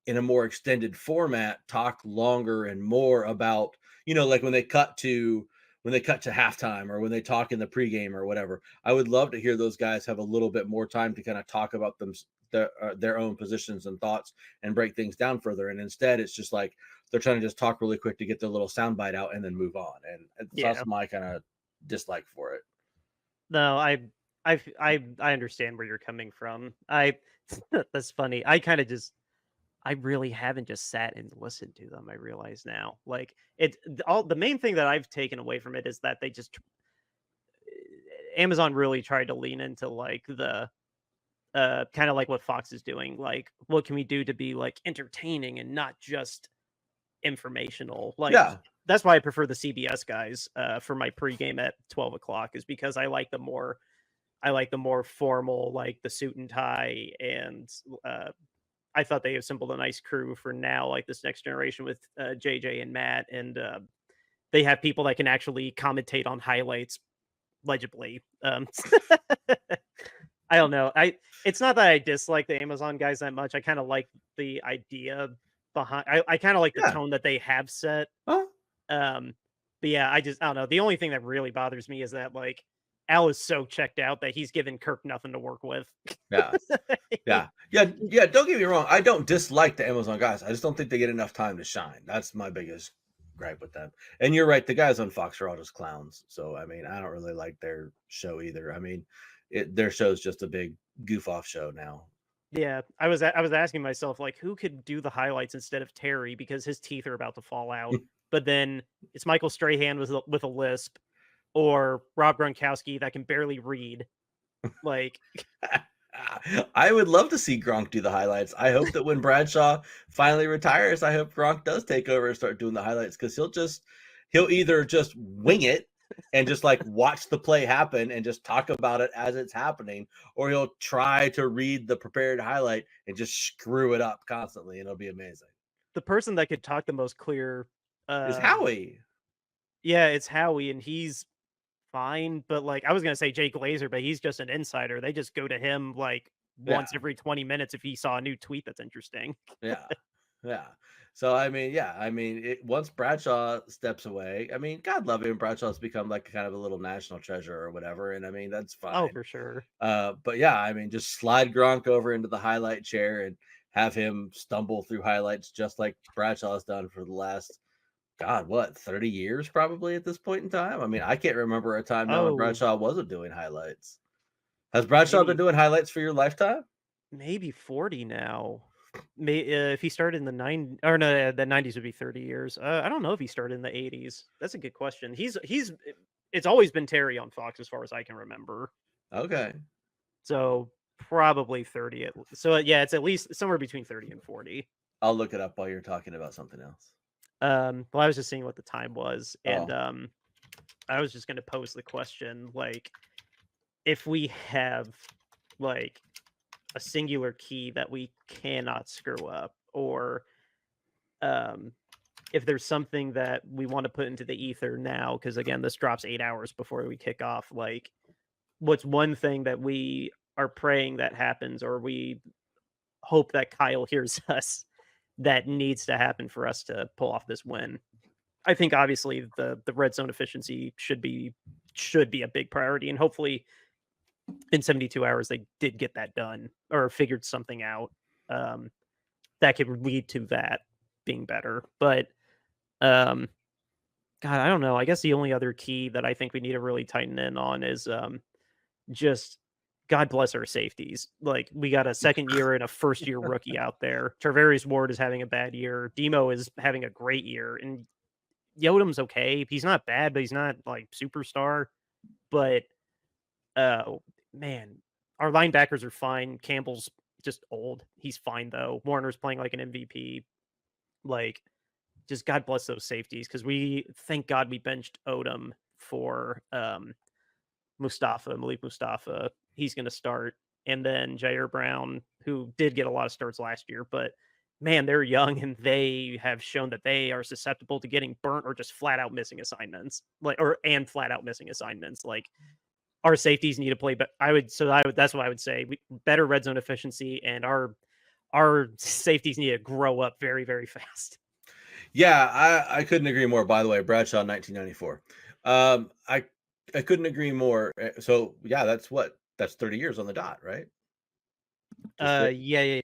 S3: in a more extended format talk longer and more about, like when they cut to halftime or when they talk in the pregame or whatever. I would love to hear those guys have a little bit more time to kind of talk about their own positions and thoughts and break things down further. And instead it's just like they're trying to just talk really quick to get their little soundbite out and then move on. And so
S2: Yeah.
S3: that's my kind of dislike for it.
S2: No, I understand where you're coming from. That's funny. I really haven't just sat and listened to them. I realize now. Like all the main thing that I've taken away from it is that they just Amazon really tried to lean into like the kind of like what Fox is doing. Like, what can we do to be like entertaining and not just informational? Like
S3: Yeah.
S2: that's why I prefer the CBS guys for my pregame at 12 o'clock, is because I like the more formal, like the suit and tie, and I thought they assembled a nice crew for now, like this next generation with JJ and Matt, and they have people that can actually commentate on highlights legibly. I don't know. It's not that I dislike the Amazon guys that much. I kind of like the idea behind. I kind of like the
S3: Yeah.
S2: tone that they have set.
S3: Huh?
S2: But yeah, I don't know. The only thing that really bothers me is that like Al is so checked out that he's given Kirk nothing to work with.
S3: Yeah. Yeah. Don't get me wrong. I don't dislike the Amazon guys. I just don't think they get enough time to shine. That's my biggest gripe with them. And you're right. The guys on Fox are all just clowns. So, I mean, I don't really like their show either. I mean, their show's just a big goof off show now.
S2: Yeah, I was asking myself, like, who could do the highlights instead of Terry because his teeth are about to fall out. But then it's Michael Strahan with a lisp, or Rob Gronkowski that can barely read. Like,
S3: I would love to see Gronk do the highlights. I hope that when Bradshaw finally retires, I hope Gronk does take over and start doing the highlights, because he'll either just wing it and just like watch the play happen and just talk about it as it's happening, or he'll try to read the prepared highlight and just screw it up constantly, and it'll be amazing.
S2: the person that could talk the most clear,
S3: Is
S2: uh,
S3: Howie.
S2: yeah, it's Howie, and he's fine. But like, I was gonna say Jay Glazer, but he's just an insider. They just go to him like
S3: Yeah.
S2: once every 20 minutes if he saw a new tweet that's interesting.
S3: Yeah. Yeah. So I mean, yeah, I mean, once Bradshaw steps away, I mean, God love him, Bradshaw's become like kind of a little national treasure or whatever, and I mean that's
S2: Oh,
S3: fine.
S2: for sure.
S3: But yeah, I mean, just slide Gronk over into the highlight chair and have him stumble through highlights just like Bradshaw's done for the last, God, what, 30 years probably at this point in time. I mean, I can't remember a time now when
S2: Oh,
S3: Bradshaw wasn't doing highlights. Has Bradshaw been
S2: maybe
S3: doing highlights for your lifetime?
S2: maybe 40 now. If he started in the or no, the 90s would be 30 years. I don't know if he started in the 80s. That's a good question. It's always been Terry on Fox as far as I can remember.
S3: Okay.
S2: So probably 30. So yeah, it's at least somewhere between 30 and 40.
S3: I'll look it up while you're talking about something else.
S2: Well, I was just seeing what the time was, and
S3: Oh,
S2: I was just going to pose the question, like, if we have like a singular key that we cannot screw up, or um if there's something that we want to put into the ether now, because again, this drops 8 hours before we kick off, like, what's one thing that we are praying that happens, or we hope that Kyle hears us, that needs to happen for us to pull off this win? I think obviously the red zone efficiency should be a big priority, and hopefully in 72 hours they did get that done or figured something out um, that could lead to that being better. But um, God, I don't know. I guess the only other key that I think we need to really tighten in on is just God bless our safeties. Like, we got a second year and a first year rookie out there. Tarvarius Ward is having a bad year. Demo is having a great year, and Yodom's okay. He's not bad, but he's not like superstar. But uh, man, our linebackers are fine. Campbell's just old. He's fine though. Warner's playing like an MVP. Like, just God bless those safeties, because we thank God we benched Odom for Malik Mustafa. He's going to start, and then Jair Brown, who did get a lot of starts last year, but man, they're young and they have shown that they are susceptible to getting burnt or just flat out missing assignments. And flat out missing assignments. Like, our safeties need to play, but that's what I would say. Better red zone efficiency, and our safeties need to grow up very, very fast.
S3: yeah, I couldn't agree more. By the way, Bradshaw, 1994. I couldn't agree more. So yeah, that's 30 years on the dot, right? Just
S2: Yeah, yeah.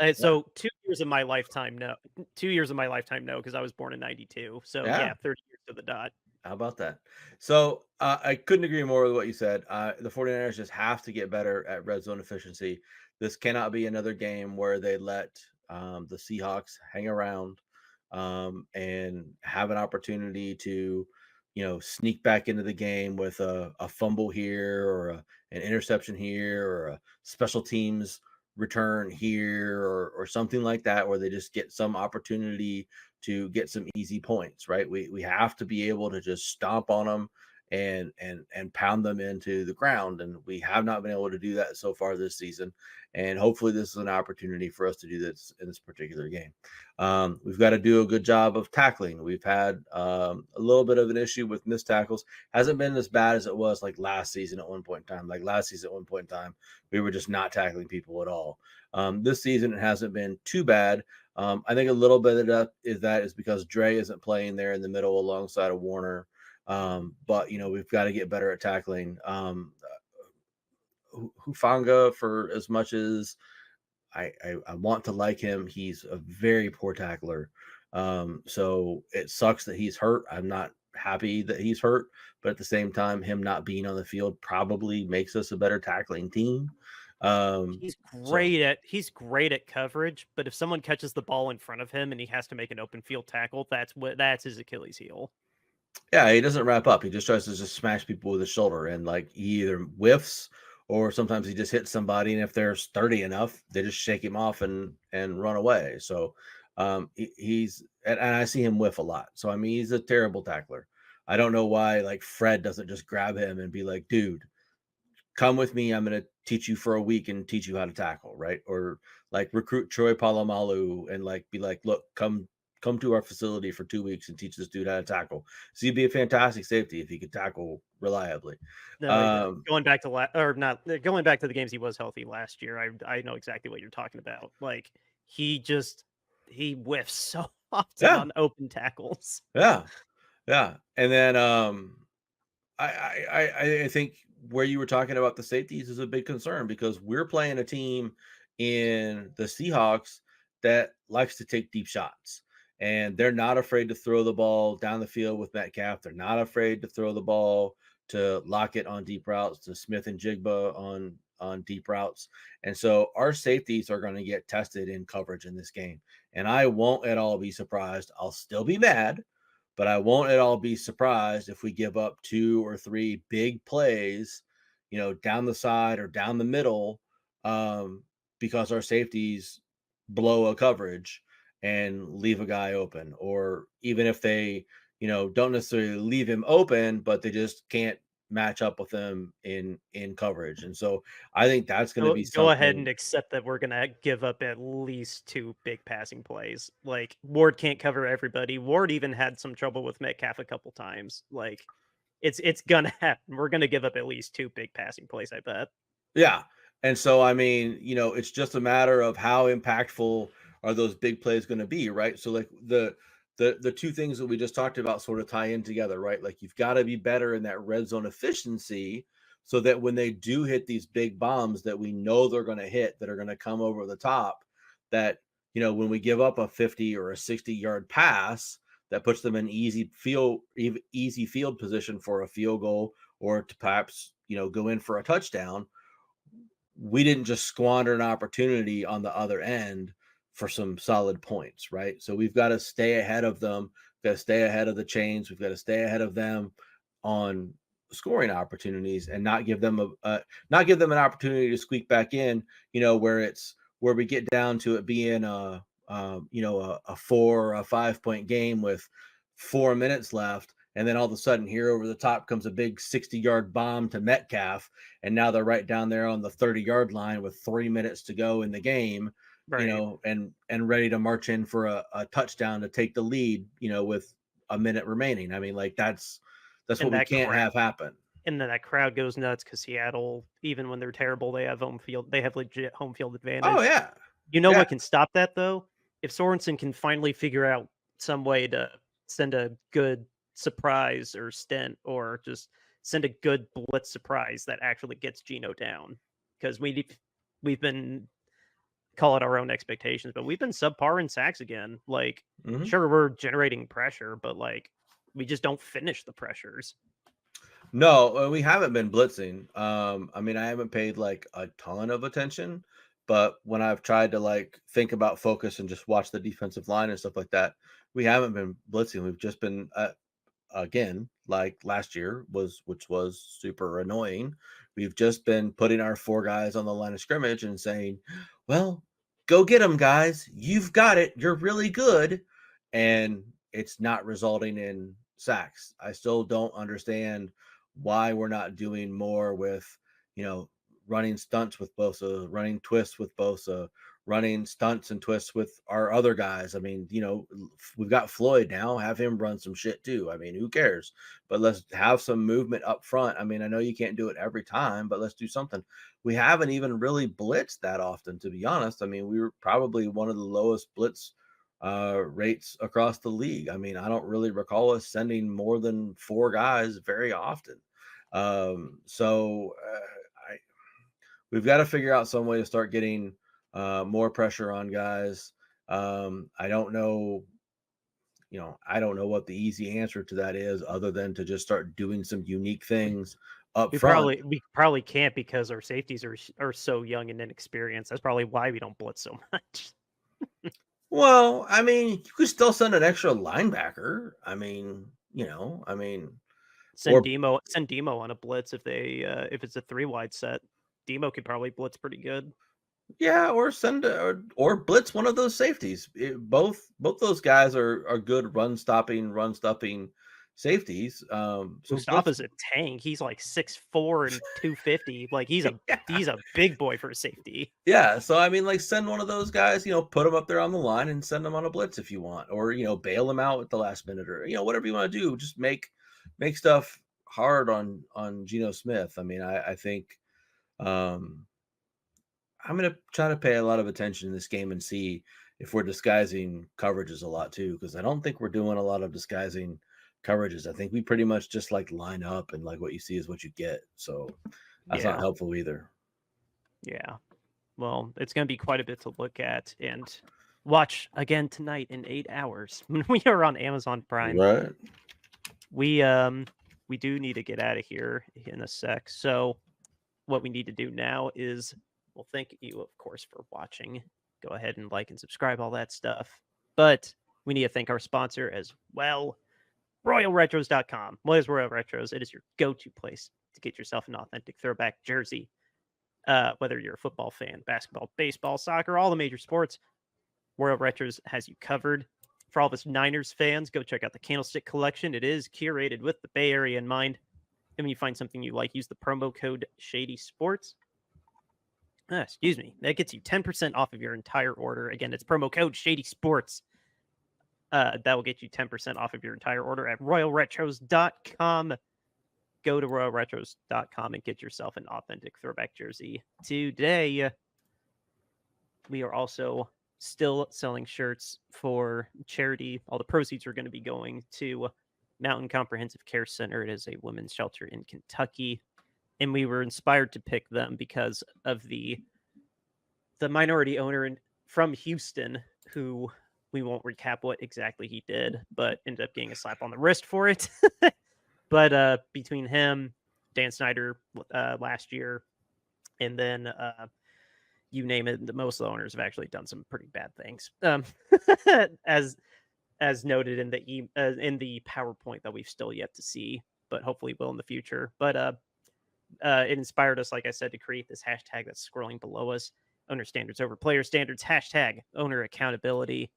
S3: yeah,
S2: So 2 years of my lifetime, no. 2 years of my lifetime, no, because I was born in '92. So
S3: yeah.
S2: yeah, 30 years to the dot.
S3: How about that? So I couldn't agree more with what you said. The 49ers just have to get better at red zone efficiency. This cannot be another game where they let the Seahawks hang around and have an opportunity to, sneak back into the game with a fumble here, or an interception here, or a special teams return here, or something like that, where they just get some opportunity to get some easy points, right? We have to be able to just stomp on them and pound them into the ground, and we have not been able to do that so far this season. And hopefully, this is an opportunity for us to do this in this particular game. We've got to do a good job of tackling. We've had a little bit of an issue with missed tackles. Hasn't been as bad as it was like last season at one point in time. Like last season at one point in time, we were just not tackling people at all. This season, it hasn't been too bad. I think a little bit of that is because Dre isn't playing there in the middle alongside of Warner. But we've got to get better at tackling. Hufanga, for as much as I want to like him, he's a very poor tackler. So it sucks that he's hurt. I'm not happy that he's hurt, but at the same time, him not being on the field probably makes us a better tackling team.
S2: He's
S3: So
S2: he's great at coverage, but if someone catches the ball in front of him and he has to make an open field tackle, that's his Achilles heel.
S3: yeah, he doesn't wrap up. He just tries to just smash people with his shoulder, and like he either whiffs or sometimes he just hits somebody, and if they're sturdy enough, they just shake him off and run away. So he's and I see him whiff a lot. So I mean, he's a terrible tackler. I don't know why like Fred doesn't just grab him and be like, dude, come with me. I'm going to teach you for a week and teach you how to tackle, right? Or like recruit Troy Polamalu and like be like, look, come to our facility for 2 weeks and teach this dude how to tackle. So he'd be a fantastic safety if he could tackle reliably.
S2: No, going back to going back to the games he was healthy last year. I know exactly what you're talking about. Like he whiffs so often
S3: Yeah,
S2: on open tackles.
S3: yeah, yeah. And then I think where you were talking about the safeties is a big concern because we're playing a team in the Seahawks that likes to take deep shots. And they're not afraid to throw the ball down the field with Metcalf. They're not afraid to throw the ball to Lockett on deep routes, to Smith and Jigba on deep routes. And so our safeties are going to get tested in coverage in this game. And I won't at all be surprised. I'll still be mad, but I won't at all be surprised if we give up 2 or 3 big plays, down the side or down the middle, because our safeties blow a coverage and leave a guy open, or even if they, don't necessarily leave him open, but they just can't match up with him in coverage. And so I think that's going to be
S2: Go ahead and
S3: something.
S2: accept that we're gonna give up at least 2 big passing plays. Like Ward can't cover everybody. Ward even had some trouble with Metcalf a couple times. Like it's gonna happen. We're gonna give up at least 2 big passing plays, I bet.
S3: Yeah. And so, I mean, it's just a matter of how impactful are those big plays going to be, right? So, like the two things that we just talked about sort of tie in together, right? Like you've got to be better in that red zone efficiency, so that when they do hit these big bombs that we know they're going to hit, that are going to come over the top, that when we give up a 50 or a 60-yard pass, that puts them in easy field position for a field goal, or to perhaps go in for a touchdown. We didn't just squander an opportunity on the other end for some solid points, right? So we've got to stay ahead of them, we've got to stay ahead of the chains, we've got to stay ahead of them on scoring opportunities, and not give them an opportunity to squeak back in, where we get down to it being a 4 or a 5 point game with 4 minutes left, and then all of a sudden here over the top comes a big 60-yard bomb to Metcalf, and now they're right down there on the 30-yard line with 3 minutes to go in the game,
S2: Right.
S3: and ready to march in for a touchdown to take the lead, with a minute remaining. I mean, like that's what
S2: And
S3: we
S2: that
S3: can't have happen.
S2: and then that crowd goes nuts because Seattle, even when they're terrible, they have home field. They have legit home field
S3: Oh
S2: advantage.
S3: yeah.
S2: You know
S3: Yeah.
S2: what can stop that though? If Sorensen can finally figure out some way to send a good surprise or stint, or just send a good blitz surprise that actually gets Geno down, because we've been, call it our own expectations, but we've been subpar in sacks again. Like,
S3: Mhm.
S2: sure, we're generating pressure, but like we just don't finish the pressures.
S3: No, we haven't been blitzing. I mean, I haven't paid like a ton of attention, but when I've tried to like think about focus and just watch the defensive line and stuff like that, we haven't been blitzing. We've just been again, like last year which was super annoying. We've just been putting our 4 guys on the line of scrimmage and saying, "Well, go get them, guys. You've got it. You're really good." And it's not resulting in sacks. I still don't understand why we're not doing more with, you know, running stunts with Bosa, running twists with Bosa, running stunts and twists with our other guys. I mean, we've got Floyd now, have him run some shit too. I mean, who cares? But let's have some movement up front. I mean, I know you can't do it every time, but let's do something. We haven't even really blitzed that often, to be honest. I mean, we were probably one of the lowest blitz rates across the league. I mean, I don't really recall us sending more than 4 guys very often. So we've got to figure out some way to start getting more pressure on guys. I don't know, I don't know what the easy answer to that is, other than to just start doing some unique things up
S2: We
S3: front.
S2: probably can't because our safeties are so young and inexperienced. That's probably why we don't blitz so much.
S3: Well, I mean, you could still send an extra linebacker. I mean,
S2: Send
S3: or
S2: Demo on a blitz if it's a 3 wide set. Demo could probably blitz pretty good.
S3: yeah, or send or blitz one of those safeties. Both those guys are good run stopping safeties. So blitz.
S2: Mustafa's a tank. He's like 6'4" and 250. Like he's a big boy for a safety.
S3: Yeah, so I mean, like, send one of those guys, put them up there on the line and send them on a blitz if you want, or bail them out at the last minute, or whatever you want to do. Just make stuff hard on Geno Smith. I mean, I think um, I'm gonna try to pay a lot of attention in this game and see if we're disguising coverages a lot too, because I don't think we're doing a lot of disguising coverages. I think we pretty much just like line up and like what you see is what you get. So that's not
S2: Yeah.
S3: helpful either.
S2: Yeah. Well, it's going to be quite a bit to look at and watch again tonight in 8 hours when we are on Amazon Prime.
S3: Right.
S2: We do need to get out of here in a sec. So what we need to do now is, well, thank you, of course, for watching. Go ahead and like and subscribe, all that stuff. But we need to thank our sponsor as well, RoyalRetros.com. What is Royal Retros? It is your go-to place to get yourself an authentic throwback jersey. Whether you're a football fan, basketball, baseball, soccer, all the major sports, Royal Retros has you covered. For all of us Niners fans, go check out the Candlestick Collection. It is curated with the Bay Area in mind. And when you find something you like, use the promo code Shady Sports. Excuse me. That gets you 10% off of your entire order. Again, it's promo code Shady Sports. That will get you 10% off of your entire order at RoyalRetros.com. Go to RoyalRetros.com and get yourself an authentic throwback jersey today. We are also still selling shirts for charity. All the proceeds are going to be going to Mountain Comprehensive Care Center. It is a women's shelter in Kentucky. And we were inspired to pick them because of the minority owner from Houston, who we won't recap what exactly he did, but ended up getting a slap on the wrist for it. But between him, Dan Snyder last year, and then you name it, most of the owners have actually done some pretty bad things, as noted in the PowerPoint that we've still yet to see, but hopefully will in the future. But it inspired us, like I said, to create this hashtag that's scrolling below us: owner standards over player standards, hashtag owner accountability,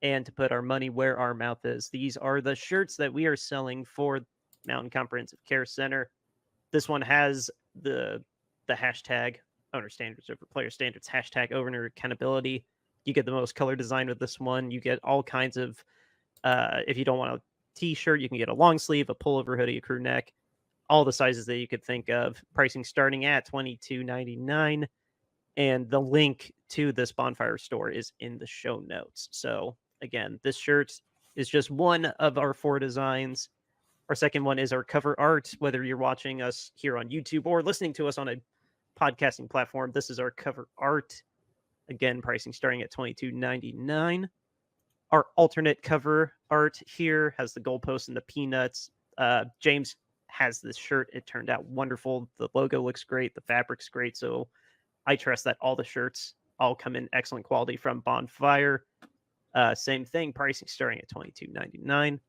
S2: and to put our money where our mouth is. These are the shirts that we are selling for Mountain Comprehensive Care Center. This one has the hashtag owner standards over player standards, hashtag owner accountability. You get the most color design with this one. You get all kinds of, if you don't want a t-shirt, you can get a long sleeve, a pullover hoodie, a crew neck, all the sizes that you could think of. Pricing starting at $22.99. And the link to this Bonfire store is in the show notes. So again, this shirt is just one of our 4 designs. Our second one is our cover art. Whether you're watching us here on YouTube or listening to us on a podcasting platform, this is our cover art. Again, pricing starting at $22.99. Our alternate cover art here has the goalposts and the peanuts. James has this shirt. It turned out wonderful. The logo looks great. The fabric's great. So I trust that all the shirts all come in excellent quality from Bonfire. Same thing, pricing starting at $22.99.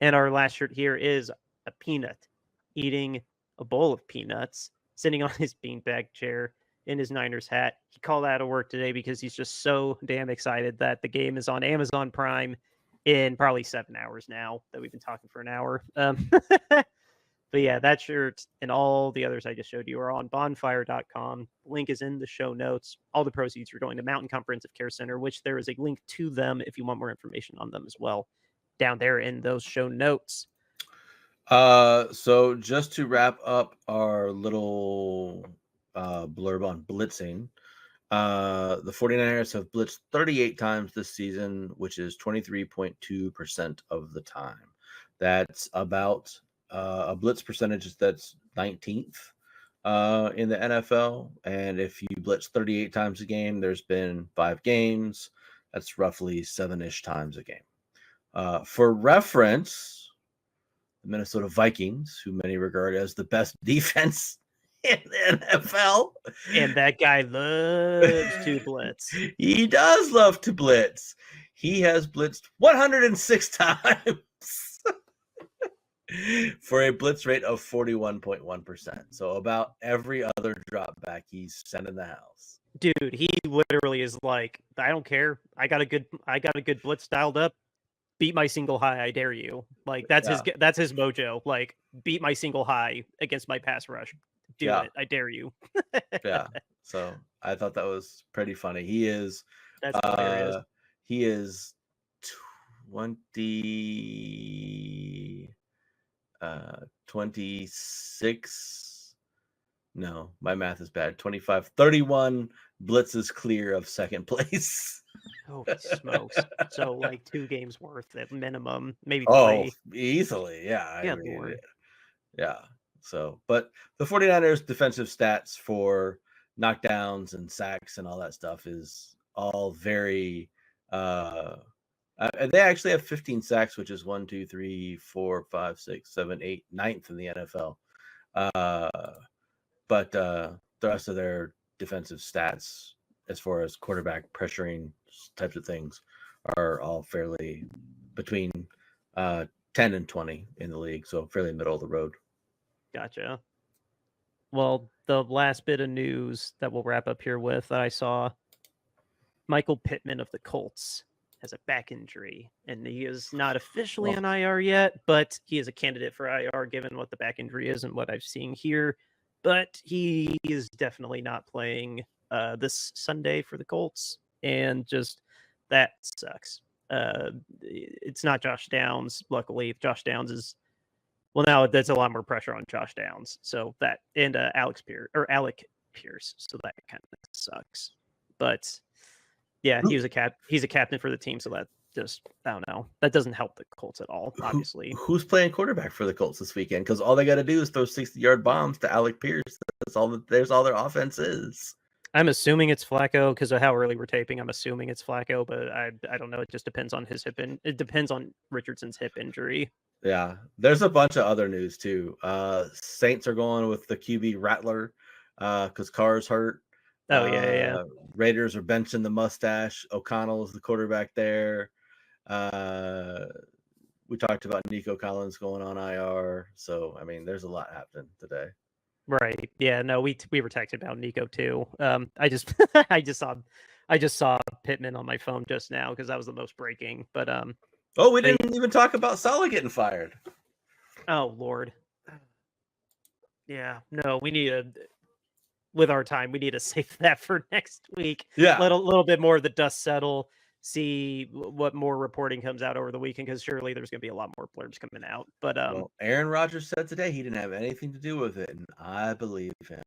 S2: And our last shirt here is a peanut eating a bowl of peanuts, sitting on his beanbag chair in his Niners hat. He called out of work today because he's just so damn excited that the game is on Amazon Prime in probably 7 hours now that we've been talking for an hour. But yeah, that shirt and all the others I just showed you are on bonfire.com. Link is in the show notes. All the proceeds are going to Mountain Comprehensive Care Center, which there is a link to them if you want more information on them as well, down there in those show notes.
S3: So just to wrap up our little blurb on blitzing, the 49ers have blitzed 38 times this season, which is 23.2% of the time. That's about a blitz percentage that's 19th in the NFL. And if you blitz 38 times a game, there's been 5 games. That's roughly 7-ish times a game. For reference, the Minnesota Vikings, who many regard as the best defense in the NFL.
S2: And that guy loves to blitz.
S3: He does love to blitz. He has blitzed 106 times for a blitz rate of 41.1%. So about every other drop back he's sent in the house.
S2: Dude, he literally is like, I don't care. I got a good blitz dialed up. Beat my single high, I dare you. Like that's his mojo. Like beat my single high against my pass rush. Do it. I dare you.
S3: Yeah. So I thought that was pretty funny. He is
S2: That's hilarious.
S3: He is 26. No, my math is bad. 31 blitzes clear of second place.
S2: Oh, smokes. So like 2 games worth at minimum, maybe 3.
S3: Oh, easily. Yeah.
S2: Lord.
S3: Yeah. So, but the 49ers defensive stats for knockdowns and sacks and all that stuff is all very, they actually have 15 sacks, which is 1, 2, 3, 4, 5, 6, 7, 8, 9th in the NFL. But the rest of their defensive stats, as far as quarterback pressuring types of things, are all fairly between 10 and 20 in the league. So fairly middle of the road.
S2: Gotcha. Well, the last bit of news that we'll wrap up here with that I saw, Michael Pittman of the Colts has a back injury, and he is not officially on IR yet, but he is a candidate for IR given what the back injury is and what I've seen here. But he is definitely not playing this Sunday for the Colts, and just that sucks. It's not Josh Downs. Luckily, Josh Downs is now that's a lot more pressure on Josh Downs. So that and Alec Pierce. So that kind of sucks. But yeah, he's a captain for the team, so that just I don't know. That doesn't help the Colts at all, obviously.
S3: Who's playing quarterback for the Colts this weekend? Because all they got to do is throw 60-yard bombs to Alec Pierce. There's all their offense is.
S2: I'm assuming it's Flacco because of how early we're taping. I'm assuming it's Flacco, but I don't know. It just depends on his it depends on Richardson's hip injury.
S3: Yeah, there's a bunch of other news too. Saints are going with the QB Rattler because Carr's hurt.
S2: Oh yeah.
S3: Raiders are benching the mustache. O'Connell is the quarterback there. We talked about Nico Collins going on IR. So I mean, there's a lot happening today.
S2: Right. Yeah. No, we were texting about Nico too. I just I just saw Pittman on my phone just now because that was the most breaking. But
S3: we didn't even talk about Saleh getting fired.
S2: Oh Lord. Yeah. No, we need to. With our time, we need to save that for next week.
S3: Yeah.
S2: Let a little bit more of the dust settle. See what more reporting comes out over the weekend, because surely there's going to be a lot more blurbs coming out. But
S3: Aaron Rodgers said today he didn't have anything to do with it, and I believe him.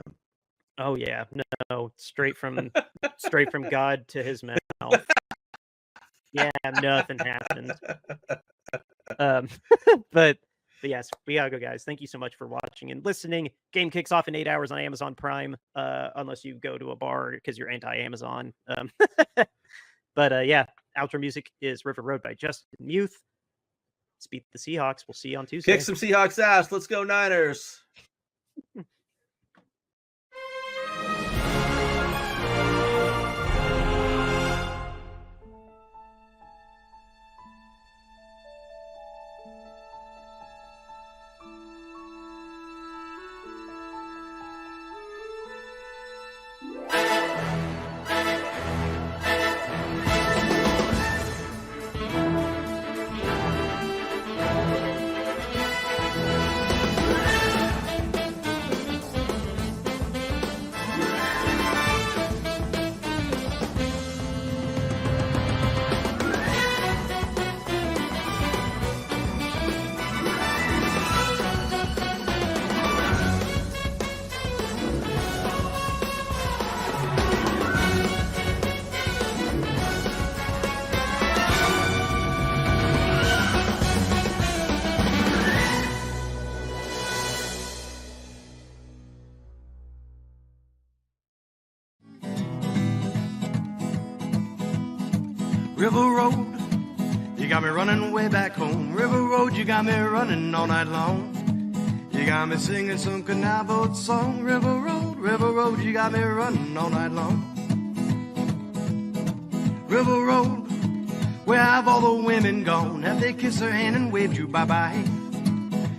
S2: Oh yeah, no, straight from God to his mouth. Yeah, nothing happened. But yes, we gotta go, guys. Thank you so much for watching and listening. Game kicks off in 8 hours on Amazon Prime, unless you go to a bar because you're anti-Amazon. But yeah, outro music is River Road by Justin Muth. Let's beat the Seahawks. We'll see you on Tuesday.
S3: Kick some Seahawks ass. Let's go Niners.
S1: River Road, You got me running way back home. River Road, you got me running all night long. You got me singing some canal boat song. River Road, you got me running all night long. River Road, where have all the women gone? Have they kissed her hand and waved you bye-bye?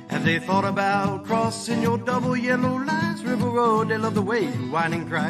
S1: Have they thought about crossing your double yellow lines? River Road, they love the way you whine and cry.